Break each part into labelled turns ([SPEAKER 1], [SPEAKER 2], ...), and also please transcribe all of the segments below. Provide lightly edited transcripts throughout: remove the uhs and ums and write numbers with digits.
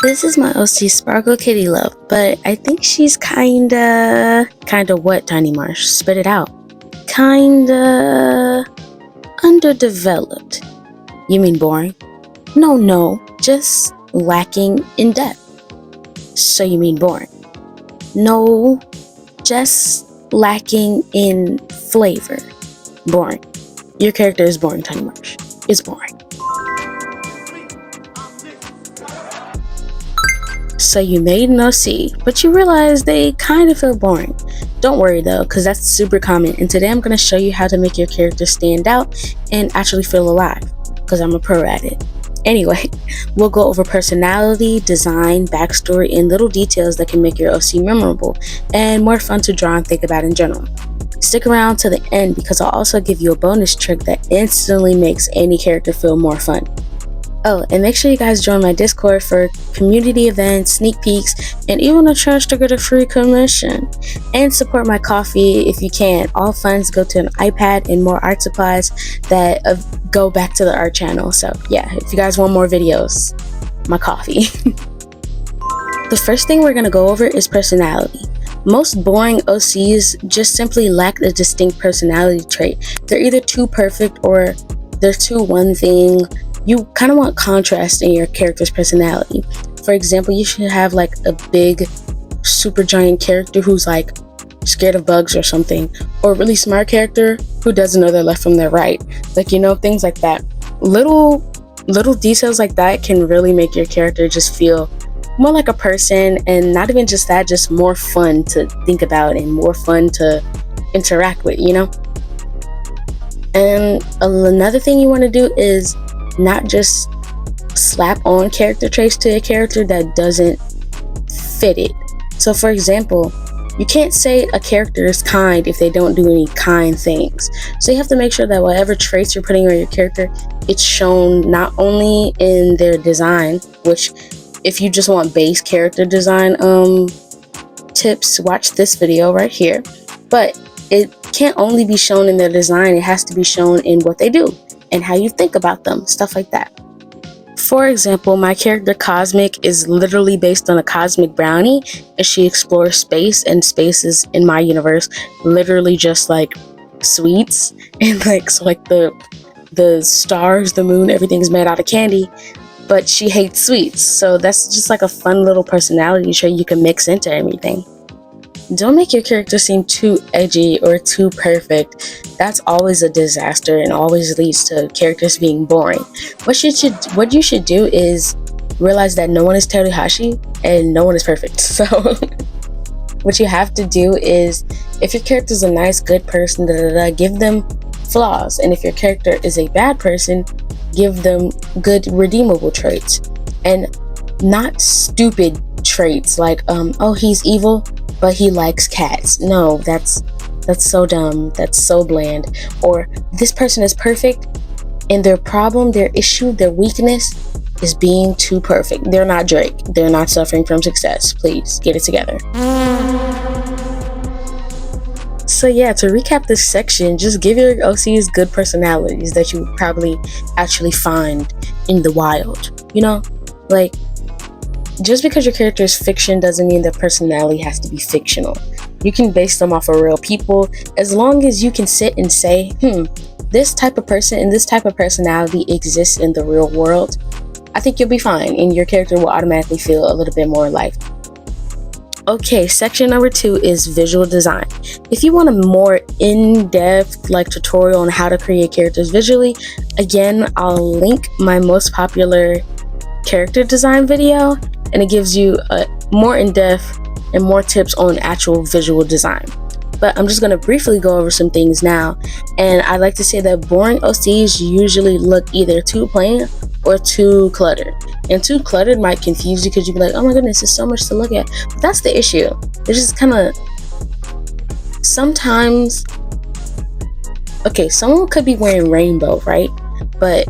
[SPEAKER 1] This is my OC Sparkle Kitty Love, but I think she's kinda what, Tiny Marsh? Spit it out. Kinda underdeveloped. You mean boring? No, just lacking in depth. So you mean boring? No, just lacking in flavor. Boring. Your character is boring, Tiny Marsh. It's boring. So you made an OC, but you realize they kind of feel boring. Don't worry though, because that's super common, and today I'm going to show you how to make your character stand out and actually feel alive, because I'm a pro at it. Anyway, we'll go over personality, design, backstory, and little details that can make your OC memorable and more fun to draw and think about in general. Stick around to the end because I'll also give you a bonus trick that instantly makes any character feel more fun. Oh, and make sure you guys join my Discord for community events, sneak peeks, and even a chance to get a free commission. And support my coffee if you can. All funds go to an iPad and more art supplies that go back to the art channel. So yeah, if you guys want more videos, my coffee. The first thing we're going to go over is personality. Most boring OCs just simply lack a distinct personality trait. They're either too perfect or they're too one thing. You kind of want contrast in your character's personality. For example, you should have like a big, super giant character who's like scared of bugs or something, or a really smart character who doesn't know their left from their right. Like, you know, things like that. Little details like that can really make your character just feel more like a person, and not even just that, just more fun to think about and more fun to interact with, you know? And another thing you want to do is not just slap on character traits to a character that doesn't fit it. So for example, you can't say a character is kind if they don't do any kind things. So you have to make sure that whatever traits you're putting on your character, it's shown not only in their design, which if you just want base character design tips, watch this video right here, but it can't only be shown in their design, it has to be shown in what they do and how you think about them, stuff like that. For example, my character Cosmic is literally based on a cosmic brownie, and she explores space, and space is, in my universe, literally just like sweets, and like the stars, the moon, everything's made out of candy, but she hates sweets. So that's just like a fun little personality trait you can mix into everything. Don't make your character seem too edgy or too perfect. That's always a disaster and always leads to characters being boring. What you should do is realize that no one is Teruhashi and no one is perfect. So what you have to do is, if your character is a nice, good person, give them flaws. And if your character is a bad person, give them good, redeemable traits. And not stupid traits like, oh, he's evil, but he likes cats. No, that's so dumb. That's so bland. Or this person is perfect, and their problem, their issue, their weakness is being too perfect. They're not Drake. They're not suffering from success. Please get it together. So yeah, to recap this section, just give your OCs good personalities that you would probably actually find in the wild. You know, like, just because your character is fiction doesn't mean their personality has to be fictional. You can base them off of real people, as long as you can sit and say, this type of person and this type of personality exists in the real world. I think you'll be fine, and your character will automatically feel a little bit more alive. Okay, section number 2 is visual design. If you want a more in-depth tutorial on how to create characters visually, again, I'll link my most popular character design video, and it gives you a more in-depth and more tips on actual visual design. But I'm just going to briefly go over some things now, and I'd like to say that boring OCs usually look either too plain or too cluttered. And too cluttered might confuse you because you'd be like, oh my goodness, there's so much to look at. But that's the issue. It's just kind of, sometimes, okay, someone could be wearing rainbow, right? But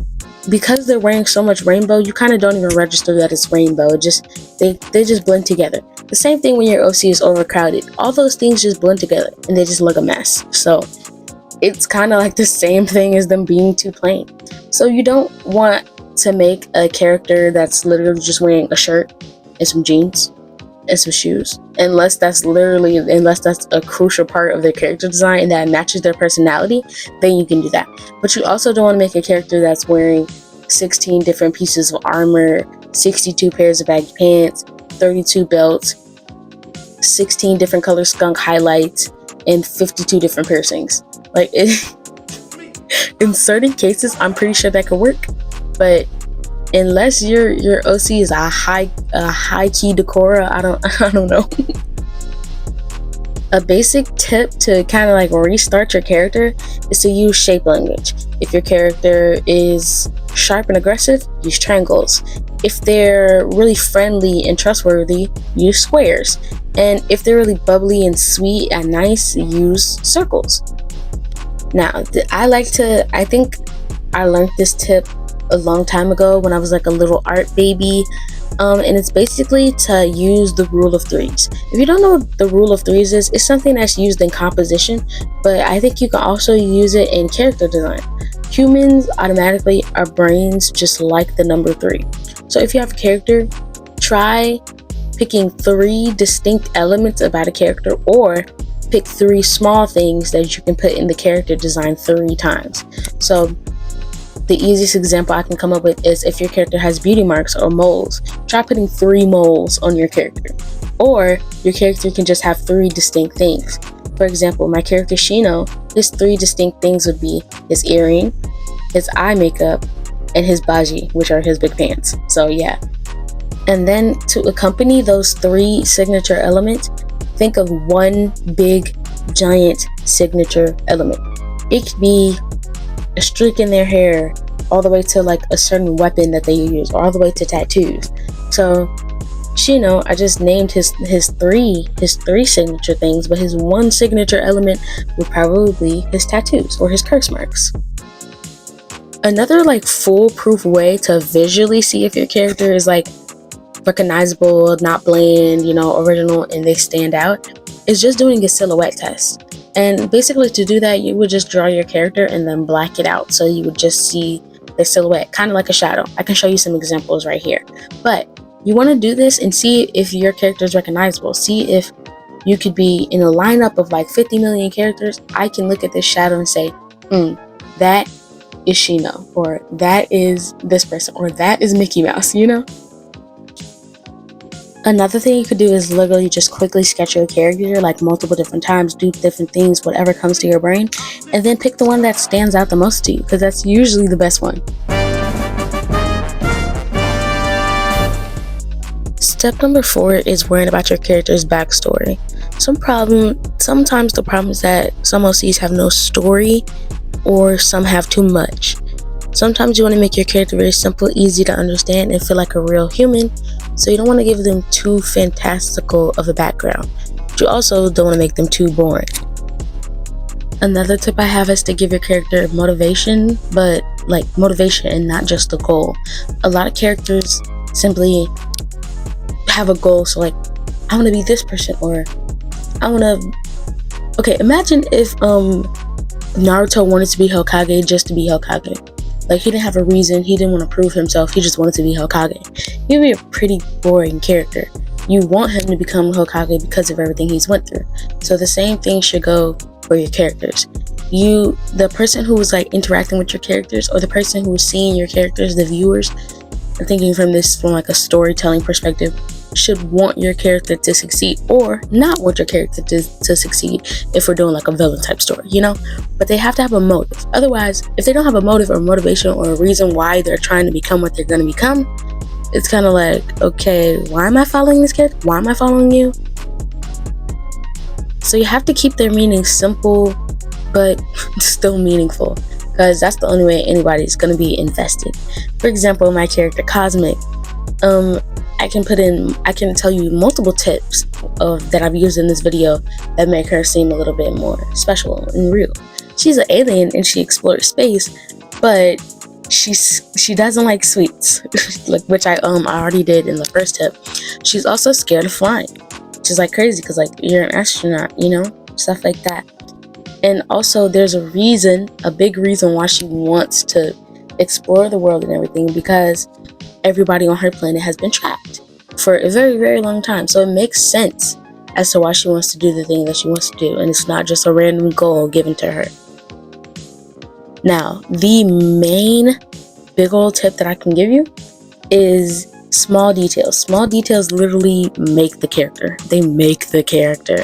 [SPEAKER 1] because they're wearing so much rainbow, you kind of don't even register that it's rainbow. It just they just blend together. The same thing when your OC is overcrowded. All those things just blend together and they just look a mess. So it's kind of like the same thing as them being too plain. So you don't want to make a character that's literally just wearing a shirt and some jeans and some shoes, unless that's a crucial part of their character design and that matches their personality, then you can do that. But you also don't want to make a character that's wearing 16 different pieces of armor, 62 pairs of baggy pants, 32 belts, 16 different color skunk highlights, and 52 different piercings. Like, in certain cases, I'm pretty sure that could work, but unless your OC is a high key Decora, I don't know. A basic tip to kind of like restart your character is to use shape language. If your character is sharp and aggressive, use triangles. If they're really friendly and trustworthy, use squares. And if they're really bubbly and sweet and nice, use circles. Now, I think I learned this tip a long time ago when I was like a little art baby, and it's basically to use the rule of threes. If you don't know what the rule of threes is, it's something that's used in composition, but I think you can also use it in character design. Humans automatically, our brains just like the number 3. So if you have a character, try picking 3 distinct elements about a character, or pick 3 small things that you can put in the character design 3 times. So the easiest example I can come up with is if your character has beauty marks or moles, try putting 3 moles on your character. Or your character can just have 3 distinct things. For example, my character Shino, his 3 distinct things would be his earring, his eye makeup, and his baji, which are his big pants. So yeah. And then to accompany those 3 signature elements, think of one big giant signature element. It could be a streak in their hair, all the way to like a certain weapon that they use, or all the way to tattoos. So Shino, I just named his three signature things, but his one signature element would probably be his tattoos or his curse marks. Another like foolproof way to visually see if your character is like recognizable, not bland, original, and they stand out, is just doing a silhouette test. And basically to do that, you would just draw your character and then black it out, so you would just see the silhouette, kind of like a shadow. I can show you some examples right here. But you want to do this and see if your character is recognizable. See if you could be in a lineup of like 50 million characters. I can look at this shadow and say, that is Shino, or that is this person, or that is Mickey Mouse, Another thing you could do is literally just quickly sketch your character like multiple different times, do different things, whatever comes to your brain, and then pick the one that stands out the most to you, because that's usually the best one. Step number 4 is worrying about your character's backstory. Sometimes the problem is that some OCs have no story, or some have too much. Sometimes you want to make your character very simple, easy to understand, and feel like a real human, so you don't want to give them too fantastical of a background. But you also don't want to make them too boring. Another tip I have is to give your character motivation, but like motivation and not just a goal. A lot of characters simply have a goal, so like, I want to be this person, or I want to... Okay, imagine if Naruto wanted to be Hokage just to be Hokage. Like, he didn't have a reason, he didn't want to prove himself, he just wanted to be Hokage. He'd be a pretty boring character. You want him to become Hokage because of everything he's went through. So the same thing should go for your characters. The person who was like interacting with your characters, or the person who was seeing your characters, the viewers, and thinking from like a storytelling perspective, should want your character to succeed, or not want your character to succeed if we're doing like a villain type story, but they have to have a motive. Otherwise, if they don't have a motive or motivation or a reason why they're trying to become what they're going to become, it's kind of like, okay, why am I following this character? Why am I following you? So you have to keep their meaning simple but still meaningful, because that's the only way anybody's going to be invested. For example, my character Cosmic, I can tell you multiple tips that I've used in this video that make her seem a little bit more special and real. She's an alien and she explores space, but she doesn't like sweets, which I already did in the first tip. She's also scared of flying, which is like crazy because like you're an astronaut, stuff like that. And also there's a big reason why she wants to explore the world and everything, because everybody on her planet has been trapped for a very, very long time. So it makes sense as to why she wants to do the thing that she wants to do, and it's not just a random goal given to her. Now, the main big old tip that I can give you is small details. Small details literally make the character. They make the character.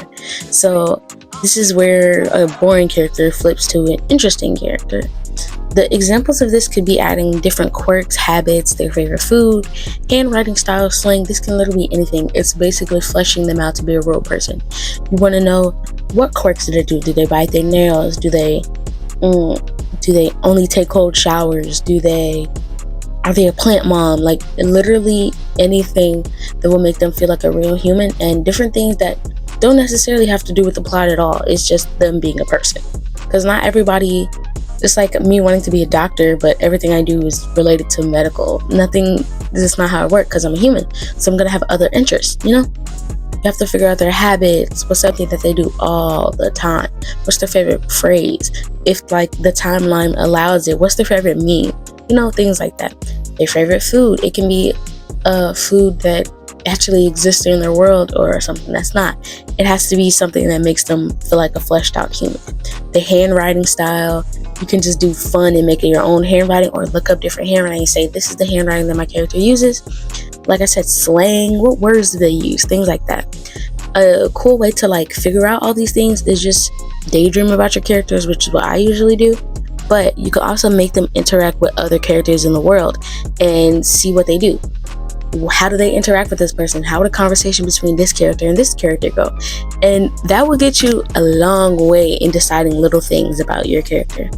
[SPEAKER 1] So this is where a boring character flips to an interesting character. The examples of this could be adding different quirks, habits, their favorite food, handwriting style, slang. This can literally be anything. It's basically fleshing them out to be a real person. You want to know, what quirks do they do? Do they bite their nails? Do they only take cold showers? Are they a plant mom? Like, literally anything that will make them feel like a real human, and different things that don't necessarily have to do with the plot at all. It's just them being a person. Because not everybody, it's like me wanting to be a doctor, but everything I do is related to medical. This is not how it works, because I'm a human. So I'm going to have other interests, you know? You have to figure out their habits. What's something that they do all the time? What's their favorite phrase? If like the timeline allows it, what's their favorite meme? You know, things like that. Their favorite food. It can be a food that actually exists in their world, or something that's not. It has to be something that makes them feel like a fleshed out human. The handwriting style. You can just do fun and make it your own handwriting, or look up different handwriting and say, this is the handwriting that my character uses. Like I said, slang, what words do they use? Things like that. A cool way to like figure out all these things is just daydream about your characters, which is what I usually do. But you can also make them interact with other characters in the world and see what they do. How do they interact with this person? How would a conversation between this character and this character go? And that will get you a long way in deciding little things about your character.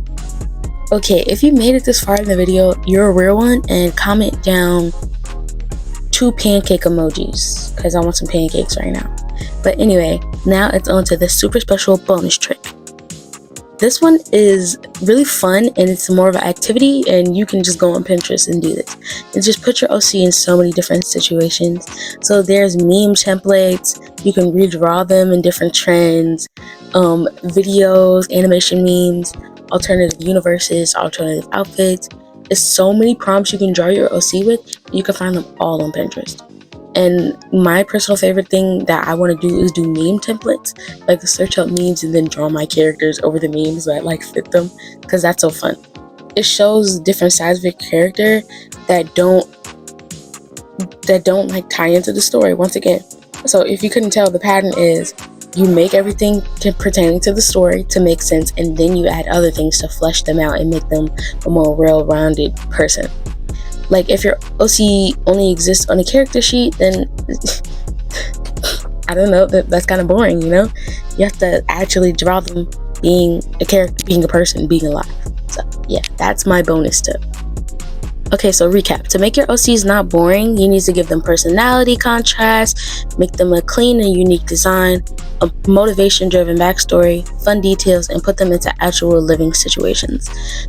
[SPEAKER 1] Okay, if you made it this far in the video, you're a real one, and comment down 2 pancake emojis, because I want some pancakes right now. But anyway, now it's on to the super special bonus trick. This one is really fun, and it's more of an activity, and you can just go on Pinterest and do this. And just put your OC in so many different situations. So there's meme templates, you can redraw them in different trends, videos, animation memes, alternative universes, alternative outfits. There's so many prompts you can draw your OC with. You can find them all on Pinterest. And my personal favorite thing that I want to do is do meme templates, like search up memes and then draw my characters over the memes that like fit them, because that's so fun. It shows different sides of your character that don't like tie into the story once again. So if you couldn't tell, the pattern is you make everything pertaining to the story to make sense, and then you add other things to flesh them out and make them a more well-rounded person. Like, if your OC only exists on a character sheet, then I don't know, that's kind of boring, you know? You have to actually draw them being a character, being a person, being alive. So yeah, that's my bonus tip. Okay, so recap. To make your OCs not boring, you need to give them personality, contrast, make them a clean and unique design, a motivation-driven backstory, fun details, and put them into actual living situations.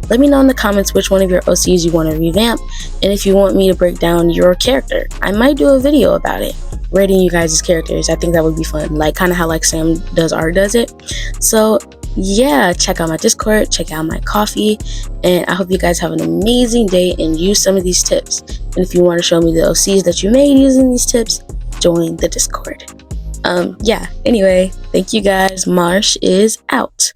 [SPEAKER 1] Let me know in the comments which one of your OCs you want to revamp, and if you want me to break down your character. I might do a video about it, rating you guys' characters. I think that would be fun, like kind of how like Sam does art does it. So yeah, check out my Discord, check out my coffee, and I hope you guys have an amazing day and use some of these tips. And if you want to show me the OCs that you made using these tips, join the Discord. Yeah, anyway, thank you guys. Marsh is out.